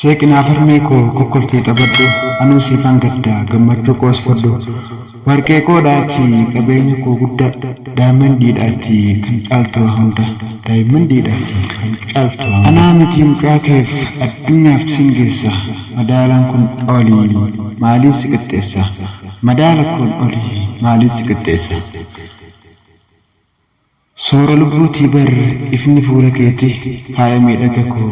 Seeqinaa farmee koo kokkolfee taphadhu anuu siifan gaddaa gammachuu koos fodhu warqee koodhaati qabeenya koo guddaa daayimandiidhaati kan caaltu hunda daayimandiidhaati kan caaltu anaa miti mucaa keef addunyaaf singeessa madaalaan kun olii maaliif si qixxeessa madaala kun olii maaliif si qixxeessa soora lubbuutii bar ifni fuula keetti faaya miidhaga koo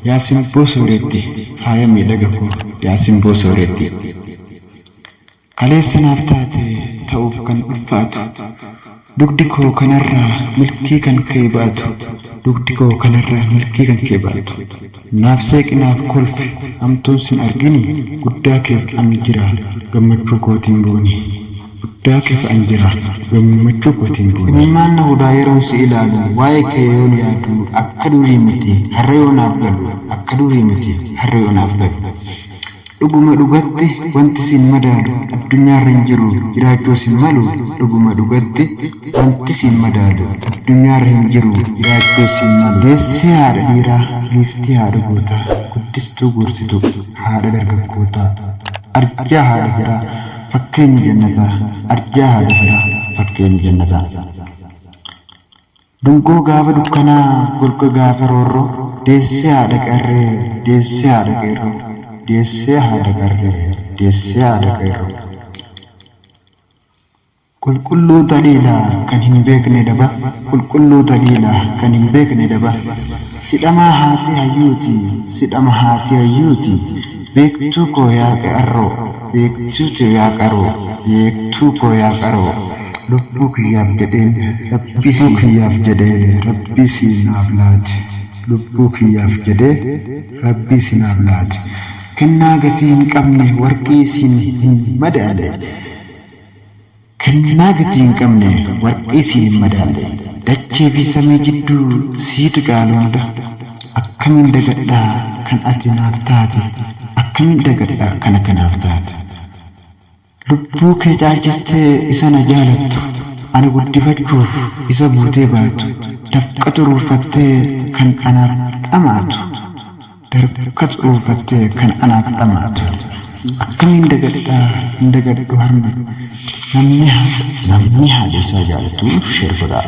yaa simboo sooretti faaya miidhaga koo yaa simboo sooretti kaleessa naaf taate ta'uuf kan ulfaatu dugdi koo kanarraa milkii kan kee baatu dugdi koo kanarraa milkii kan kee baatu naaf seeqinaaf kolfe hamtuun sin argini guddaa keef an jira gammachuu kootiin booni guddaa keef an jira gammachuu kootiin booni ilmaan na hudaa yeroon si ilaalu waa'ee kee yoon yaadu akka durii miti har'a yoonaaf galu akka durii miti har'a yoonaaf galu dhuguma dhugatti wanti sin madaalu addunyaarra hin jiru jiraachuu sin malu dhuguma dhugatti wanti sin madaalu addunyaarra hin jiru jiraachuu sin malu deessee haadha dhiiraa biiftii haadha gootaa guddistuu gorsitu haadha dargaggootaa arjaa haadha firaa fakkeenya jannataa arjaa haadha firaa fakkeenya jannataa dungoo gaafa dukkanaa golga gaafa roorroo deessee haadha qarree deessee haadha qeerroo deessee haadha qarree deessee haadha qeerroo qulqulluu taliilaa kan hin beekne daba qulqulluu taliilaa kan hin beekne daba sidhamaa haati hayyuuti sidhama haati hayyuuti beektuu koo yaa qarroo beektuuti yaa qaroo beektuu koo yaa qaroo lubbuu kiyyaaf jedheen rabbisii kiyyaaf jedhee rabbii siinaaf laati lubbuu kiyyaaf jedhee rabbii siinaaf laati kennaa gatii hin qabne warqii siin hin madaalle kennaa gatii hin qabne warqii siin hin madaalle dachee fi samii jidduu siitu qaaloodha akkamiin dagadhaa kan ati naaf taate akkamiin dagadhaa kan ati naaf taate lubbuu kee caalchistee isa na jaalattu ana guddifachuuf isa buutee baatu dafqa xuruurfattee kan anaaf dhamaatu darka xuruurfattee kan anaaf dhamaatu akkamiin dagadhaa hin dagadhu harmi namni haadha isaa jaalatu sheer godhaa